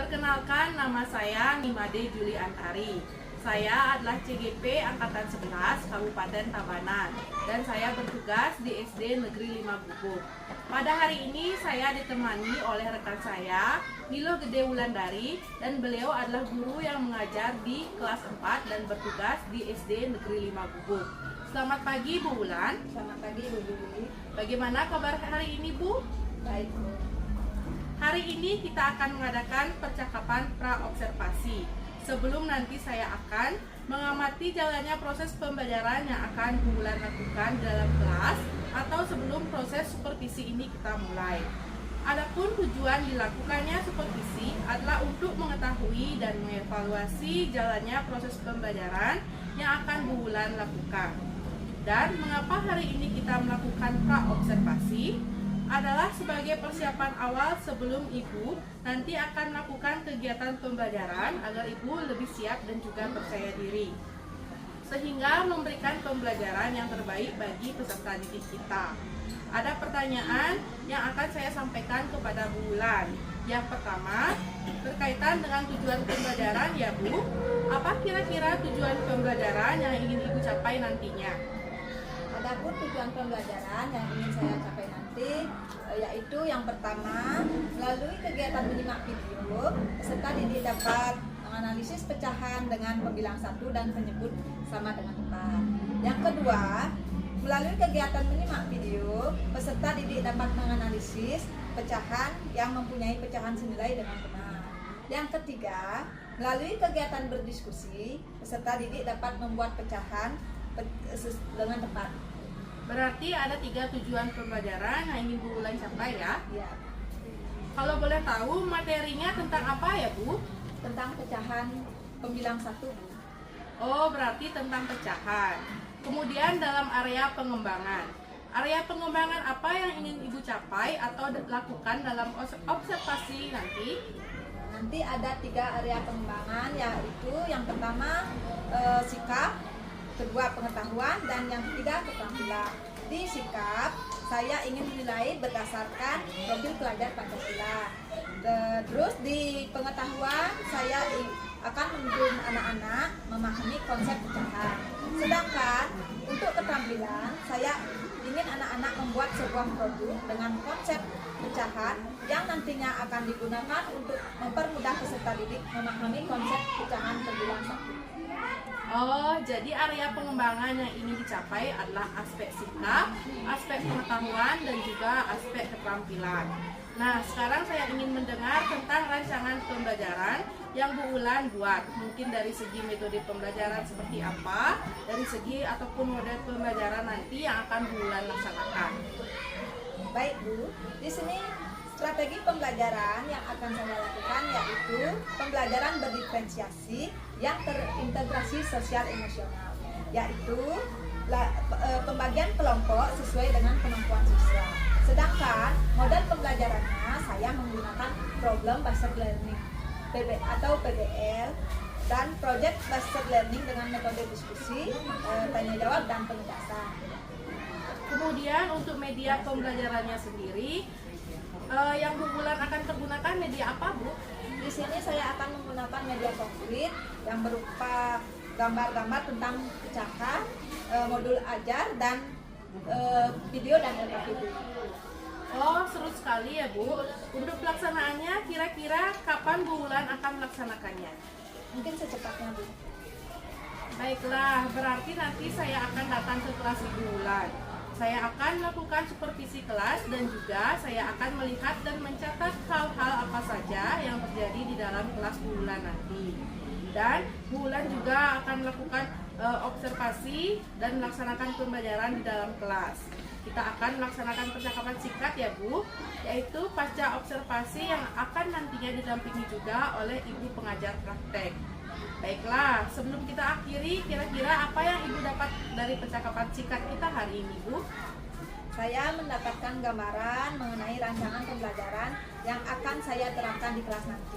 Perkenalkan, nama saya Nimade Juli Antari. Saya adalah CGP Angkatan 11 Kabupaten Tabanan dan saya bertugas di SD Negeri 5 Gubuk. Pada hari ini saya ditemani oleh rekan saya, Nilo Gede Wulandari, dan beliau adalah guru yang mengajar di kelas 4 dan bertugas di SD Negeri 5 Gubuk. Selamat pagi Bu Wulan. Selamat pagi Bu Juli. Bagaimana kabar hari ini Bu? Baik Bu. Hari ini kita akan mengadakan percakapan pra-observasi. Sebelum nanti saya akan mengamati jalannya proses pembelajaran yang akan Bu Wulan lakukan dalam kelas atau sebelum proses supervisi ini kita mulai. Adapun tujuan dilakukannya supervisi adalah untuk mengetahui dan mengevaluasi jalannya proses pembelajaran yang akan Bu Wulan lakukan. Dan mengapa hari ini kita melakukan pra-observasi? Adalah sebagai persiapan awal sebelum Ibu nanti akan melakukan kegiatan pembelajaran agar Ibu lebih siap dan juga percaya diri, sehingga memberikan pembelajaran yang terbaik bagi peserta didik kita. Ada pertanyaan yang akan saya sampaikan kepada Bu Wulan. Yang pertama, berkaitan dengan tujuan pembelajaran ya Bu. Apa kira-kira tujuan pembelajaran yang ingin Ibu capai nantinya? Adapun tujuan pembelajaran yang ingin saya capai nanti yaitu yang pertama, melalui kegiatan menyimak video, peserta didik dapat menganalisis pecahan dengan pembilang 1 dan penyebut sama dengan 4. Yang kedua, melalui kegiatan menyimak video, peserta didik dapat menganalisis pecahan yang mempunyai pecahan senilai dengan benar. Yang ketiga, melalui kegiatan berdiskusi, peserta didik dapat membuat pecahan dengan tepat. Berarti ada 3 tujuan pembelajaran yang ingin Bu Wulan capai ya? Ya, Kalau boleh tahu materinya tentang apa ya Bu? tentang pecahan pembilang 1 Bu. Oh, berarti tentang pecahan. Kemudian dalam area pengembangan. Area pengembangan apa yang ingin Ibu capai atau lakukan dalam observasi nanti? Nanti ada 3 area pengembangan, yaitu yang pertama sikap, kedua pengetahuan, dan yang ketiga keterampilan. Di sikap, saya ingin menilai berdasarkan profil pelajar Pancasila. Terus di pengetahuan, saya akan menuntun anak-anak memahami konsep pecahan. Sedangkan untuk keterampilan, saya ingin anak-anak membuat sebuah produk dengan konsep pecahan yang nantinya akan digunakan untuk mempermudah peserta didik memahami konsep pecahan terbilang 1. Oh, jadi area pengembangan yang ingin dicapai adalah aspek sikap, aspek pengetahuan, dan juga aspek keterampilan. Nah, sekarang saya ingin mendengar tentang rancangan pembelajaran yang Bu Wulan buat. Mungkin dari segi metode pembelajaran seperti apa, dari segi ataupun model pembelajaran nanti yang akan Bu Wulan laksanakan. Baik Bu, di sini strategi pembelajaran yang akan saya lakukan yaitu pembelajaran berdiferensiasi yang terintegrasi sosial emosional, yaitu pembagian kelompok sesuai dengan kemampuan siswa. Sedangkan model pembelajarannya saya menggunakan problem based learning atau PBL dan project based learning dengan metode diskusi, tanya jawab, dan penugasan. Kemudian untuk media pembelajarannya sendiri, yang Bu Wulan akan pergunakan media apa Bu? Di sini saya akan menggunakan media konkret yang berupa gambar-gambar tentang pecahan, modul ajar, dan video dan video. Oh, seru sekali ya Bu. Untuk pelaksanaannya kira-kira kapan Bu Wulan akan melaksanakannya? Mungkin secepatnya Bu. Baiklah, berarti nanti saya akan datang ke kelas Ibu Wulan. Saya akan melakukan supervisi kelas dan juga saya akan melihat dan mencatat hal-hal apa saja yang terjadi di dalam kelas Bu Wulan nanti. Dan Bu Wulan juga akan melakukan observasi dan melaksanakan pembelajaran di dalam kelas. Kita akan melaksanakan percakapan singkat ya Bu, yaitu pasca observasi yang akan nantinya didampingi juga oleh Ibu pengajar praktek. Baiklah, sebelum kita akhiri, kira-kira apa yang Ibu dapat dari percakapan singkat kita hari ini Bu? Saya mendapatkan gambaran mengenai rancangan pembelajaran yang akan saya terapkan di kelas nanti.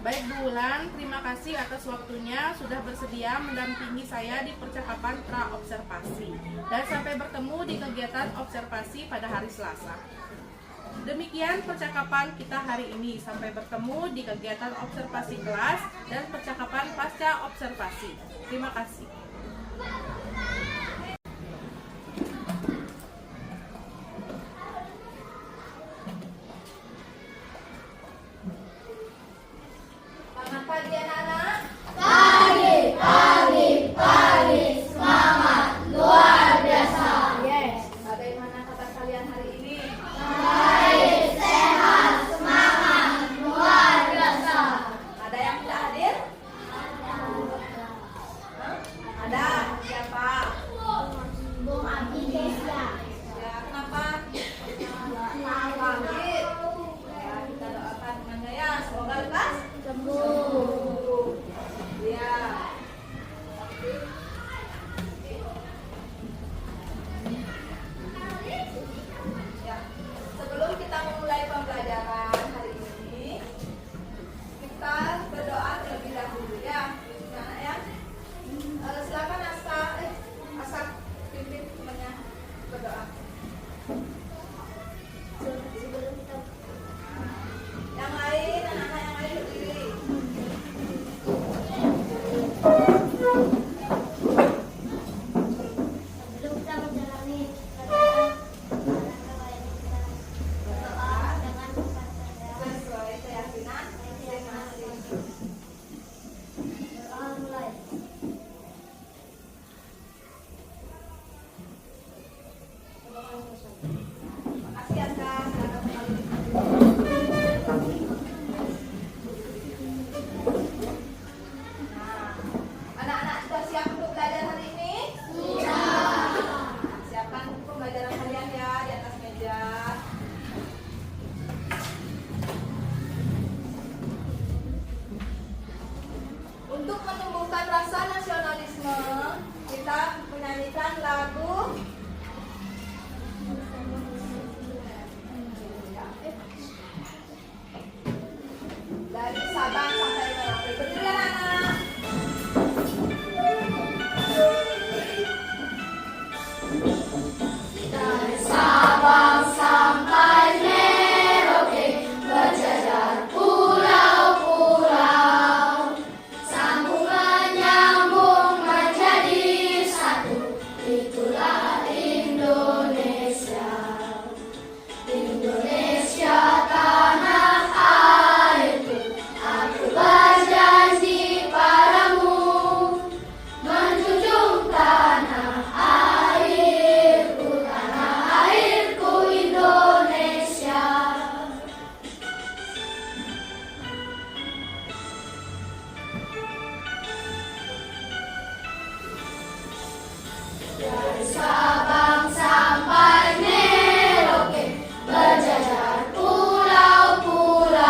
Baik Bu Wulan, terima kasih atas waktunya sudah bersedia mendampingi saya di percakapan pra-observasi. Dan sampai bertemu di kegiatan observasi pada hari Selasa. Demikian percakapan kita hari ini. Sampai bertemu di kegiatan observasi kelas dan percakapan pasca observasi. Terima kasih. Selamat pagi anak-anak. Pagi, semangat luar biasa. Yes. Bagaimana kabar kalian hari ini? Baik, sehat, semangat luar biasa. Ada yang tidak hadir? Ada. Siapa? Bung Abi Kesia. Ya, kenapa? Sakit. Ya, kita doakan temannya ya. Semoga lekas sembuh. Ya. Ya. Sebelum kita memulai pembelajaran hari ini, kita berdoa terlebih dahulu ya. Nah, ya. Silakan Asap pimpin temannya berdoa. Yang lain, anak-anak yang lain berdiri. Sebelum kita menjalani berdoa dengan Sesuai keyakinan masing-masing. doa mulai. Makasih ya Kak. Silakan kembali. Nah, anak-anak sudah siap untuk belajar hari ini? Sudah. Siapkan buku pembelajaran kalian ya di atas meja. Untuk menumbuhkan rasa nasionalisme, kita menyanyikan lagu dari Sabang sampai Merauke. Berdiri anak-anak. Sabang sampai Merauke, berjajar pulau-pulau, sambung menyambung menjadi satu, itulah Indonesia. Indonesia tanah airku, aku berjanji padamu, menjunjung tanah airku Indonesia. Dari Sabang sampai Merauke, berjajar pulau-pulau,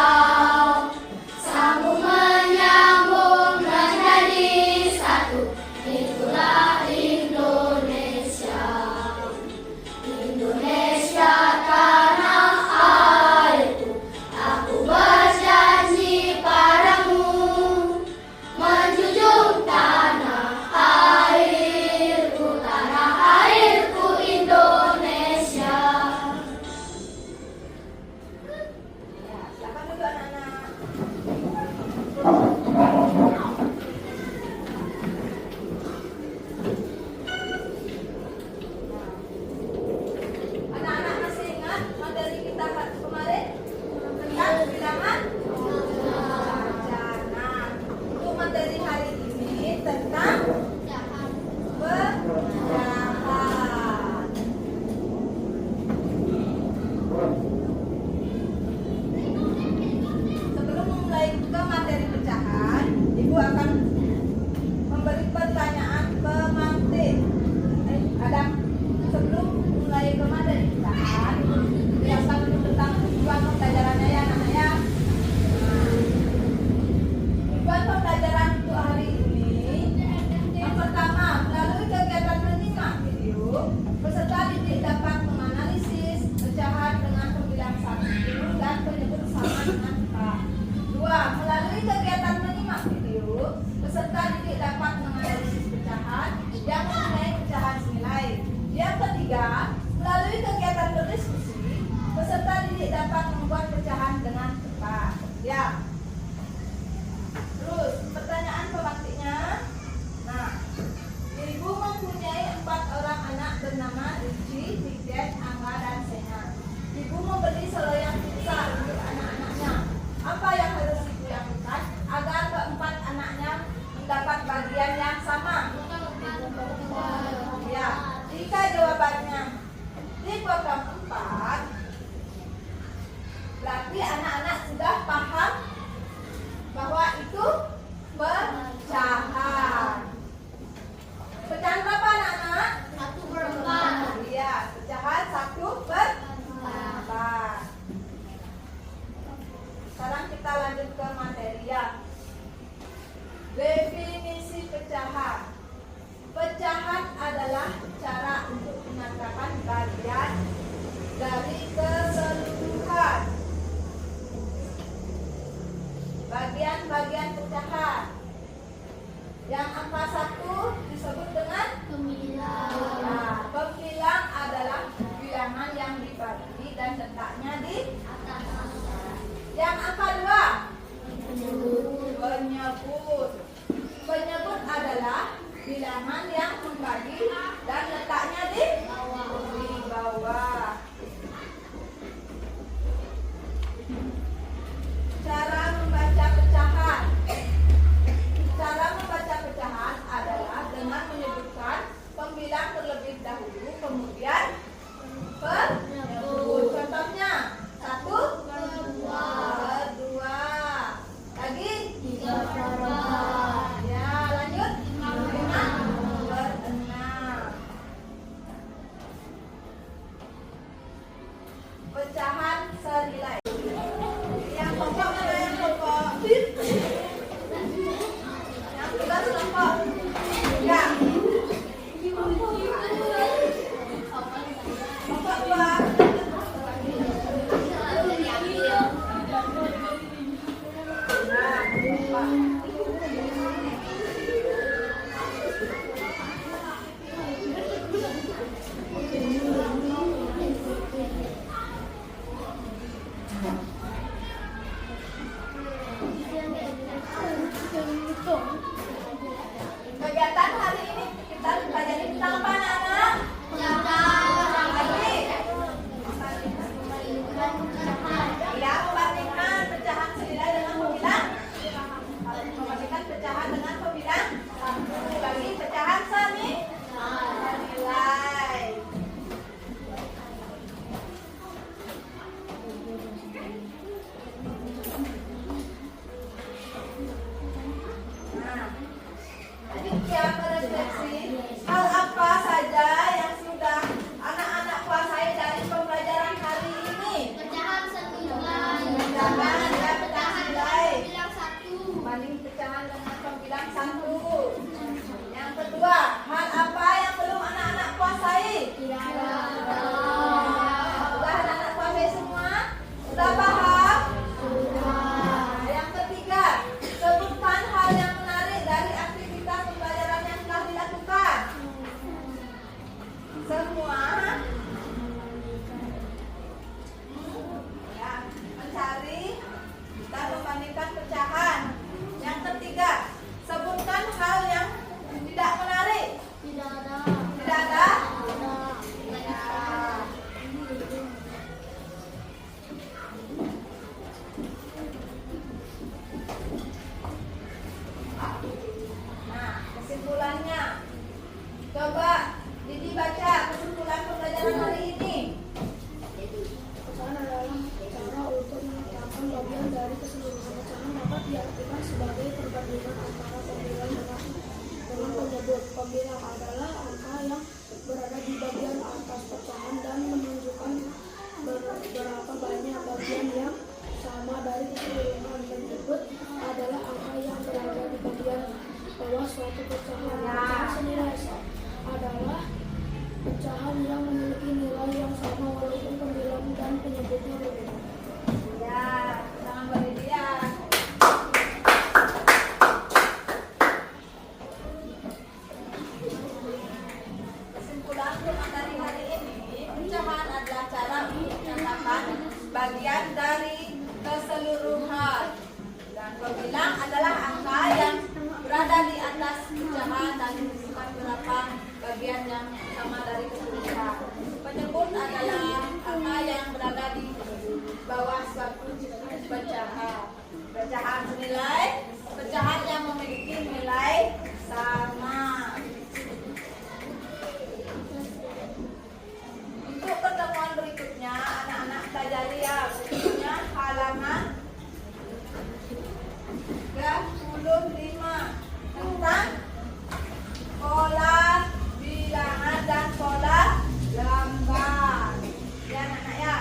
sambung menyambung menjadi satu, itulah Indonesia. Indonesia tanah airku, aku berjanji padamu, menjunjung tanah airku Indonesia. Ya, silakan dulu anak-anak. Anak-anak masih ingat materi kita kemarin tentang bilangan? Nah, untuk materi hari ini tentang pecahan. Sebelum memulai ke materi pecahan, Ibu akan memberi pertanyaan pemantik. Ada sebelum mulai ke materi pecahan, biasakan tentang tujuan pembelajarannya ya anak-anak ya. adik dapat membuat pecahan dengan cepat. Ya. Terus pertanyaan pemantiknya. Nah, ibu mempunyai 4 orang anak bernama Ricci, Tiket, Angga, dan Sena. Ibu membeli seloyang pizza untuk anak-anaknya. Apa yang harus ibu lakukan agar keempat anaknya mendapat bagian yang sama? Ya, jika jawabannya dipotong 4, berarti anak-anak sudah paham bahwa itu pecahan. Pecahan berapa anak-anak? 1/4. Iya, pecahan 1/4. Sekarang kita lanjut ke materi ya. Definisi pecahan. Pecahan adalah cara untuk menyatakan bagian dari keseluruhan. Bagian-bagian pecahan. Yang angka 1 disebut dengan Pemilang. Nah, pemilang adalah bilangan yang dibagi dan letaknya di Atas. yang angka 2. Penyebut. Penyebut. Penyebut adalah bilangan yang membagi dan letaknya di bawah. Cara membaca pecahan. Cara membaca pecahan adalah dengan menyebutkan pembilang terlebih dahulu, kemudian penyebut. Contohnya 1, 2, lagi 3/4. ya, lanjut 5/6. Pecahan senilai. Yang kelompok mana yang kelompok? Yang tugas kelompok. Ya. Kelompok 2. Nah, kegiatan hari ini kita pelajari tentang apa anak-anak? Lagi. Ya, membandingkan pecahan senilai dengan pembilang. Membandingkan pecahan dengan pembilang. Bagi pecahan senilai. Nah, lanjut ya ke refleksi. Hal apa saja yang sudah anak-anak kuasai dari pembelajaran hari ini? Pecahan senilai. Pecahan dan pecahan senilai. Bilang 1. Banding pecahan dengan pembilang 1. Yang kedua, hal apa yang belum anak-anak kuasai? Sudah anak-anak kuasai semua? Sudah paham? Nah, yang ketiga, sebutkan hal yang menarik dari aktivitas pembelajaran yang telah dilakukan. Semua ya, mencari dan membandingkan pecahan. Yang ketiga, sebutkan hal yang tidak menarik. Tidak ada. Tidak ada? Ya. Nah, kesimpulannya. Coba Didi baca kesimpulan pembelajaran hari ini. Pecahan adalah cara untuk menetapkan bagian dari keseluruhan. Pecahan dapat diartikan sebagai perbandingan antara pembilang dengan penyebut. Pembilang adalah angka yang berada di bagian atas pecahan dan menunjukkan berapa banyak bagian yang sama dari keseluruhan. Penyebut adalah angka yang berada di bagian bawah suatu pecahan. Pecahan senilai adalah pecahan yang memiliki nilai yang sama walaupun pembilang dan penyebutnya berbeda. Ya, jangan beri dia. Kesimpulan untuk materi hari ini, pecahan adalah cara untuk menyatakan bagian dari keseluruhan. Dan pembilang adalah angka yang berada di atas pecahan dan menunjukkan berapa bagian yang sama dari keseluruhan. Penyebut adalah angka yang berada di bawah suatu pecahan. Pecahan senilai, pecahan yang memiliki nilai sama. Untuk pertemuan berikutnya, anak-anak pelajari ya bukunya halaman 35 tentang pola bilangan dan pola gambar. Ya anak-anak ya.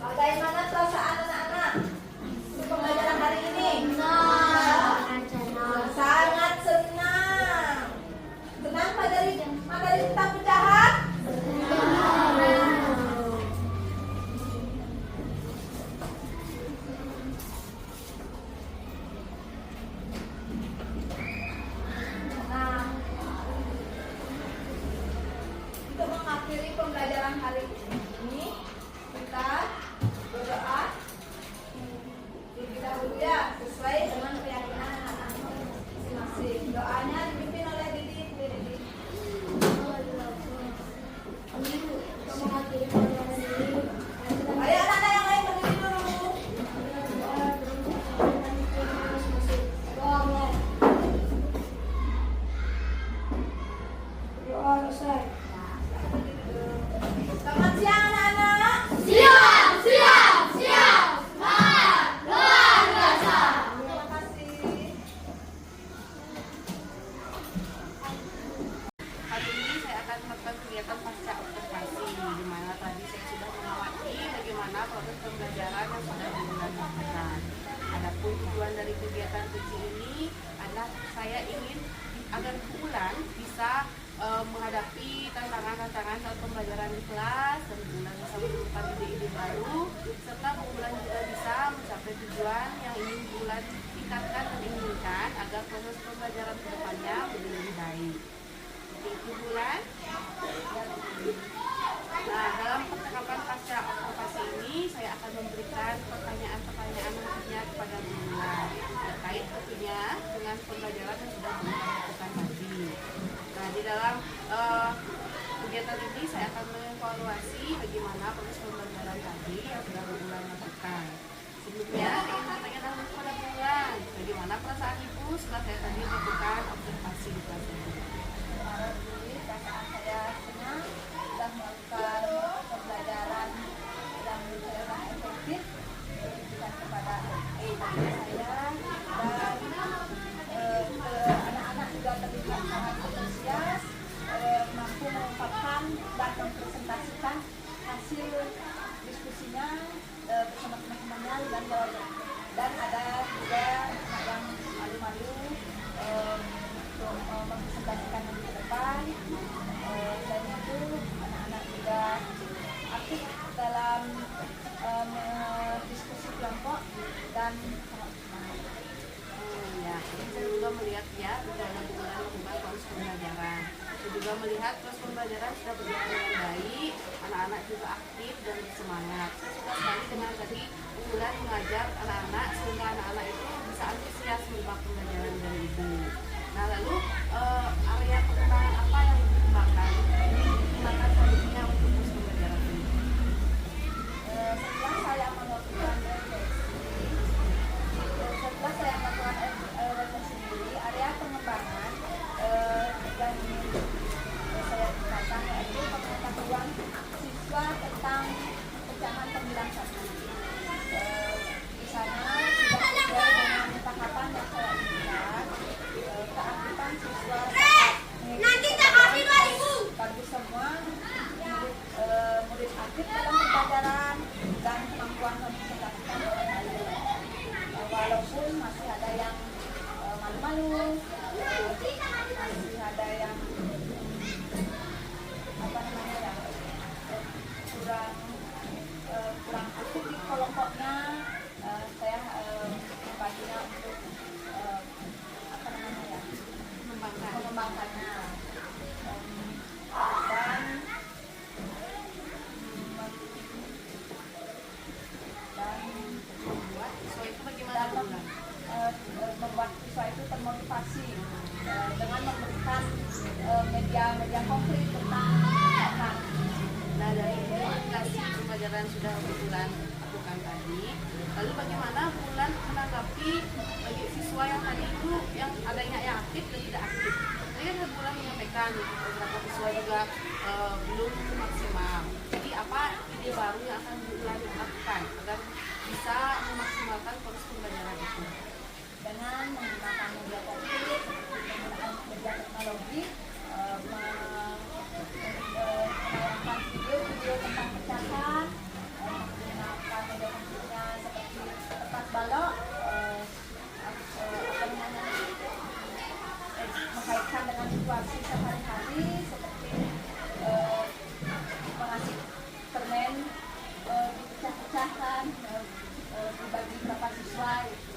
Bagaimana perasaan anak-anak untuk pembelajaran hari ini? Sangat senang. Senang materi tentang pecahan? Nah, untuk mengakhiri pembelajaran hari ini, kita berdoa terlebih dahulu ya, sesuai dengan keyakinan anak-anak masing-masing. Doanya dipimpin oleh Didi. Ayo anak-anak yang lain berdiri dulu. Doa selesai. Selamat siang anak-anak. Siap, siap, siap. Semangat, luar biasa. Terima kasih. Hari ini saya akan melakukan kegiatan pasca observasi, di mana tadi saya sudah mengamati bagaimana proses pembelajaran yang sudah dilakukan. Adapun tujuan dari kegiatan kecil ini adalah saya ingin agar bulan bisa menghadapi tantangan-tantangan saat pembelajaran di kelas, dan bulan bisa menemukan ide-ide baru, serta bulan juga bisa mencapai tujuan yang ingin bulan tingkatkan dan inginkan agar proses pembelajaran ke depannya menjadi lebih baik. Itu bulan. Nah, dalam percakapan pasca observasi ini saya akan memberikan pertanyaan-pertanyaan nantinya kepada bulan terkait tentunya dengan pembelajaran yang sudah bulan lakukan tadi. Nah, di dalam kegiatan ini saya akan mengevaluasi bagaimana proses pembelajaran tadi yang sudah bulan lakukan. Sebelumnya saya ingin bertanya dahulu kepada bulan, bagaimana perasaan ibu setelah saya tadi melakukan observasi di kelas ini? Perasaan saya senang sudah melakukan pembelajaran yang sangat efektif dan kepada saya dan anak-anak juga terlihat sangat antusias, mampu mengungkapkan dan mempresentasikan hasil diskusinya bersama teman-temannya dan jawabnya. Dan ada juga anak yang malu-malu untuk mempresentasikan di depan. Selain itu anak-anak juga aktif dalam diskusi kelompok dan sangat semangat. Ya, saya juga melihat ya bagaimana bulan mengubah proses pembelajaran. Saya juga melihat proses pembelajaran sudah berjalan dengan baik, anak-anak juga aktif dan bersemangat. Saya suka sekali dengan tadi bulan mengajar anak-anak sehingga anak-anak itu bisa antusias menyimak pembelajaran dari ibu. Nah, lalu area pengembangan apa yang dikembangkan selanjutnya untuk proses pembelajaran ini? Setelah saya melakukan refleksi sendiri, area pengembangan yang saya gunakan yaitu pengetahuan siswa tentang pecahan pembilang satu. Di sana sudah sesuai dengan tahapan yang saya inginkan. Keaktifan siswa bagus semua, murid aktif dalam pembelajaran dan kemampuan mempresentasikan dengan baik. Walaupun masih ada yang malu-malu, masih ada yang kurang aktif di kelompoknya, saya membaginya untuk dengan memberikan media konkret tentang anak. Nah, dari aplikasi pembelajaran sudah bulan lakukan tadi, lalu bagaimana bulan menanggapi bagi siswa yang tadi itu yang adanya yang aktif dan tidak aktif? Tadi kan bulan menyampaikan beberapa siswa juga belum maksimal. Jadi apa ide baru yang akan bulan lakukan agar bisa memaksimalkan proses pembelajaran itu? Dengan menggunakan media konkret seperti penggunaan media teknologi, menayangkan video tentang percakapan, menggunakan media konkretnya seperti kertas balok, mengkaitkan dengan situasi sehari-hari seperti mengasih permen dipecah-pecahkan, dibagi berapa siswa gitu.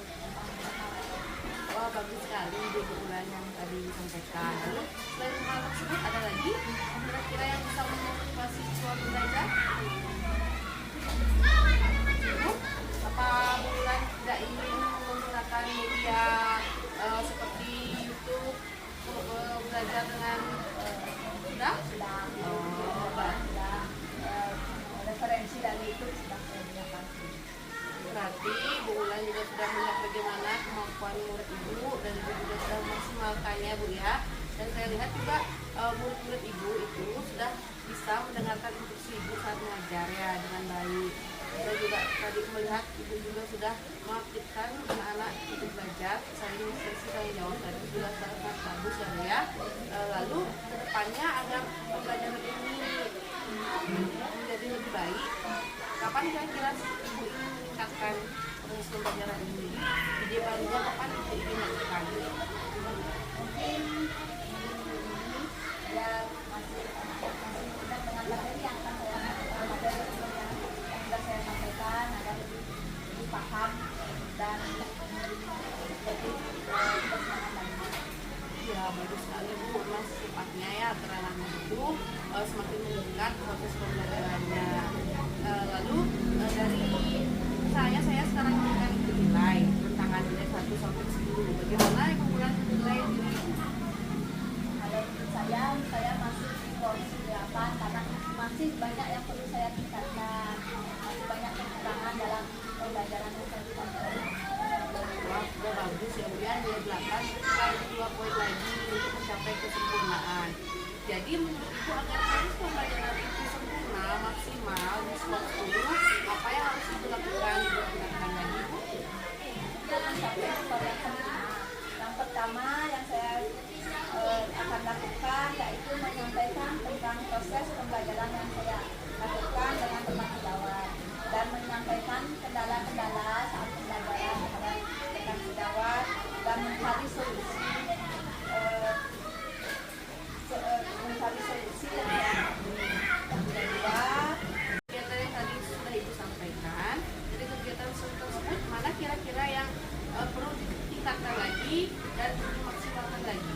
Wah, bagus sekali ide bulan yang tadi disampaikan. Lalu selain hal tersebut ada lagi kira-kira yang bisa memotivasi siswa belajar? Apa bulan tidak ingin menggunakan media seperti YouTube belajar dengan sudah? Oh, baik. Referensi dari itu sudah saya gunakan. Berarti Bu Ulan juga sudah melihat bagaimana kemampuan murid Ibu dan Ibu juga sudah memaksimalkannya, Bu ya. Dan saya lihat juga murid-murid Ibu itu sudah bisa mendengarkan instruksi Ibu saat mengajar ya dengan baik. Saya juga tadi melihat Ibu juga sudah mengaktifkan anak-anak untuk belajar. Saya ini sesi tanya jawab tadi sudah sangat bagus ya. Lalu kedepannya agar pembelajaran ini menjadi lebih baik, kapan kira-kira Ibu ingin meningkatkan proses pembelajaran ini? Ide barunya kapan Ibu ingin lakukan? Mungkin ya masih dengan materi yang akan saya materi yang sudah saya sampaikan agar lebih paham dan jadi bersemangat lagi. Ya, bagus sekali Bu, memang secepatnya ya teranaknya itu semakin meningkat proses pembelajarannya. Lalu dari saya sekarang akan nilai tantangan nilai 1 sampai 10. Bagaimana Ibu Bulan menilai diri? Kalau menurut saya masih di porsi 8 karena masih banyak yang perlu saya tingkatkan, masih banyak kekurangan dalam pembelajaran yang saya lakukan. Wah, sudah bagus ya Bu ya, nilai 8 tinggal 2 poin lagi untuk mencapai kesempurnaan. Jadi menurut Ibu agar proses pembelajaran itu sempurna, maksimal, di skor 10, apa yang harus Ibu lakukan? Ibu lakukan lagi Bu? Mencapai skor yang sempurna. Yang pertama yang saya akan lakukan yaitu menyampaikan tentang proses pembelajaran yang saya lakukan dengan bertanggung jawab dan menyampaikan kendala-kendala saat pembelajaran dengan bertanggung jawab dan mencari solusi yang kedua. Kegiatan yang tadi sudah Ibu sampaikan, dari kegiatan tersebut mana kira-kira yang perlu ditingkatkan lagi dan dimaksimalkan lagi?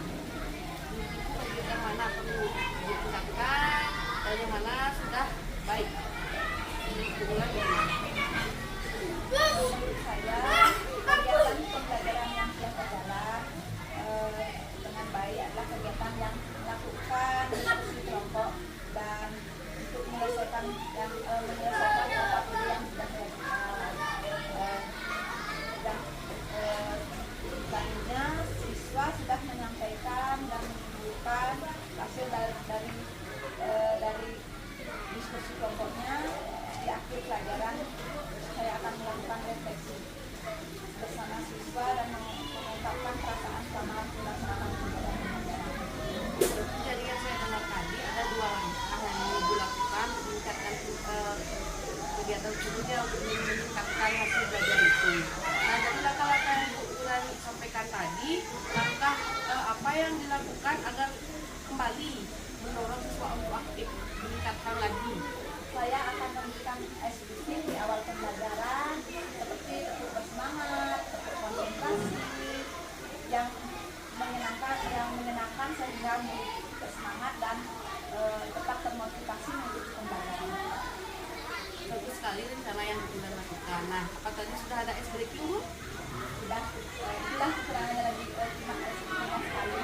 Kegiatan mana perlu ditingkatkan dan yang mana sudah baik? Ini kebetulan Menurut saya kegiatan pembelajaran yang berjalan dengan baik adalah kegiatan yang melakukan diskusi kelompok dan untuk menyelesaikan beberapa ide yang sudah saya buat. Dan selanjutnya siswa sudah menyampaikan dan menunjukkan hasil dari diskusi kelompoknya. Di akhir pelajaran saya akan melakukan refleksi bersama siswa dan mengungkapkan perasaan selama melaksanakan pembelajaran. Jadi yang saya dengar tadi ada 2 langkah yang Ibu lakukan untuk meningkatkan kegiatan tersebut untuk meningkatkan hasil belajar itu. Nah, dari langkah-langkah yang Bu Ulan sampaikan tadi, langkah apa yang dilakukan agar kembali mendorong siswa untuk aktif, meningkatkan lagi? Saya akan memberikan SPC di awal pembelajaran seperti tetap bersemangat, tetap konsentrasi, yang menyenangkan sehingga bersemangat dan tetap termotivasi mengikuti pembelajaran. Bagus sekali rencana yang Bu Ulan lakukan. Nah, apa tadi sudah ada ice breaking Bu? Sudah, itulah kekurangannya lagi, terima kasih sekali.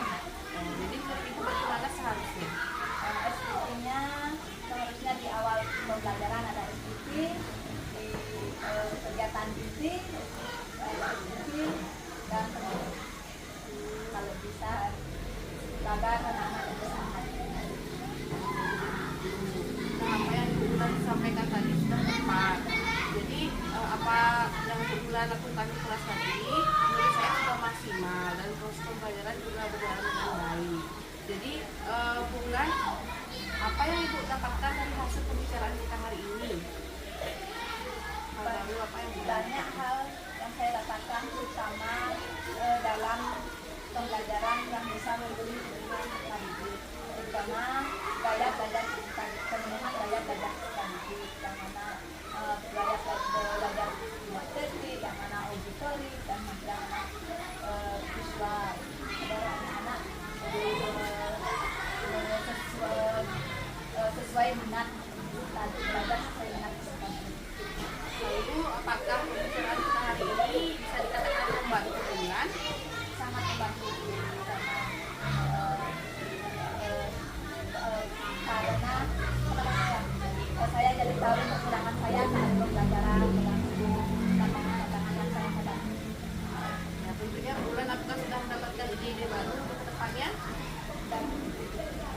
agar anak-anak itu semangat. Nah, apa yang Ibu Ulan sampaikan tadi sudah tepat. Jadi apa yang Ibu Ulan lakukan di kelas tadi menurut saya sudah maksimal dan proses pembelajaran juga berjalan dengan baik. Jadi Bu Ulan, apa yang Ibu dapatkan dari hasil pembicaraan kita hari ini? Lalu apa yang Banyak hal yang saya dapatkan, terutama dalam pembelajaran yang bisa memberi hubungan sekaligus, terutama gaya belajar pemenuhan gaya belajar sekaligus, yang mana gaya belajar materi, yang mana auditori, dan yang mana visual, agar anak-anak sesuai minat dan belajar sesuai minat sekaligus. Lalu apakah pembicaraan kita hari ini bisa dikatakan membantu Bu Ulan? Sangat membantu karena saya jadi tahu kekurangan saya saat pembelajaran dengan tantangan yang saya hadapi. Ya, tentunya Bu Ulan apakah sudah mendapatkan ide-ide baru untuk kedepannya? Dan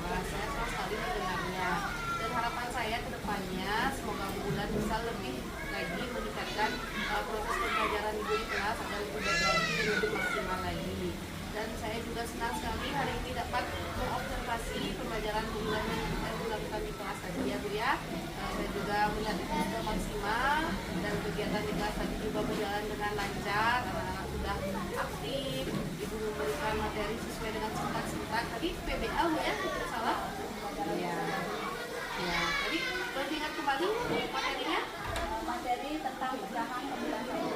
Wah, saya senang sekali mendengarnya. Dan harapan saya ke depannya semoga Bu Ulan bisa lebih lagi meningkatkan proses pembelajaran Ibu di kelas agar lebih baik lagi dan lebih maksimal lagi. Dan saya juga senang sekali hari ini dapat mengobservasi pembelajaran Bu Ulan yang kita lakukan di kelas tadi ya Bu ya. Saya juga melihat itu sudah maksimal dan kegiatan di kelas tadi juga berjalan dengan lancar. Anak-anak sudah aktif, Ibu memberikan materi sesuai dengan sintak-sintak. Tadi PBL Bu ya, tidak salah? Iya. Ya, tadi boleh diingat kembali materinya? materi tentang pecahan pembilang saya.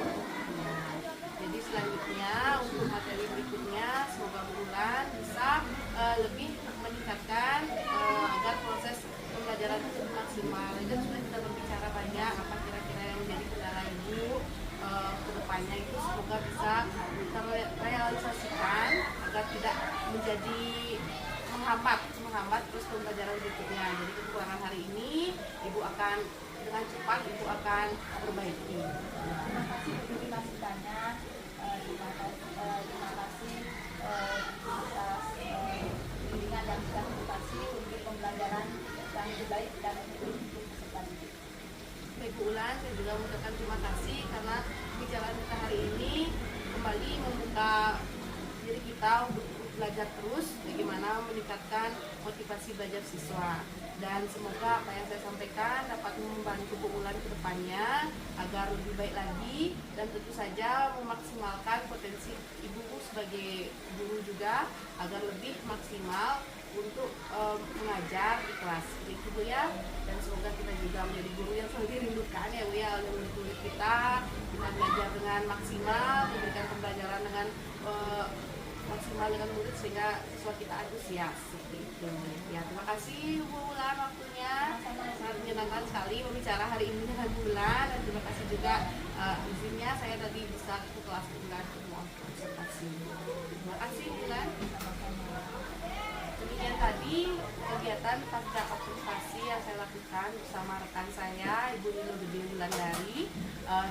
Jadi selanjutnya untuk materi berikutnya semoga Bu Ulan bisa lebih meningkatkan agar proses pembelajaran itu maksimal. Dan sudah kita berbicara banyak apa kira-kira yang menjadi kendala Ibu ke depannya itu semoga bisa terrealisasikan agar tidak menjadi menghambat terus pembelajaran berikutnya. Jadi kekurangan hari ini Ibu akan dengan cepat Ibu akan perbaiki. Terima kasih banyak. Terima kasih atas bimbingan dan edukasi untuk pembelajaran yang lebih baik dan lebih berkelanjutan. Baik Bu Ulan, saya juga mengucapkan terima kasih karena pembicaraan kita hari ini kembali membuka diri kita untuk belajar terus bagaimana meningkatkan motivasi belajar siswa. Dan semoga apa yang saya sampaikan dapat membantu Bu Ulan ke depannya agar lebih baik lagi dan tentu saja memaksimalkan potensi Ibu sebagai guru juga agar lebih maksimal untuk mengajar di kelas. Begitu Bu ya. Dan semoga kita juga menjadi guru yang selalu dirindukan ya Bu ya oleh murid-murid kita belajar dengan maksimal, memberikan pembelajaran dengan maksimal dengan murid sehingga siswa kita antusias seperti itu. Ya, terima kasih Bu Ulan waktunya. Sangat menyenangkan sekali berbicara hari ini dengan Bu Ulan dan terima kasih juga izinnya saya tadi bisa ke kelas Bu Ulan untuk observasi. Terima kasih Bu Ulan. Demikian tadi kegiatan pasca observasi yang saya lakukan bersama rekan saya Ibu Nilo Gede Wulandari.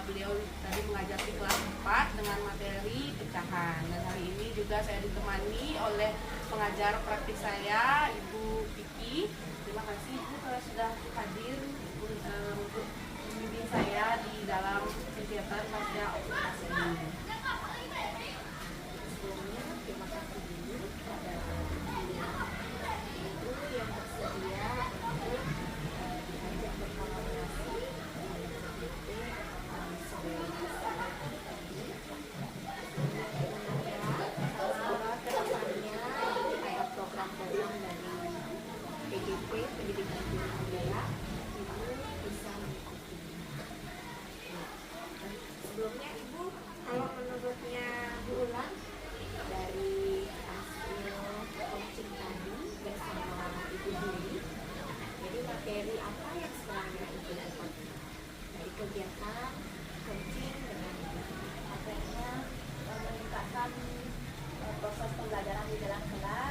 Beliau tadi mengajar di kelas 4 dengan materi pecahan. Dan hari ini juga saya ditemani oleh pengajar praktik saya Ibu Kiki. Terima kasih Ibu kalau sudah hadir untuk membimbing saya di dalam kegiatan pasca observasi ini. Sebelumnya terima kasih dulu kepada Ibu yang bersedia untuk diajak berkolaborasi program-program dari PGP Pendidikan Guru Budaya Ibu bisa mengikuti. Sebelumnya Ibu, kalau menurutnya Bu Ulan dari hasil coaching tadi bersama Ibu Juli, jadi materi apa yang sebenarnya Ibu dapat dari kegiatan coaching dengan Materinya meningkatkan proses pembelajaran di dalam kelas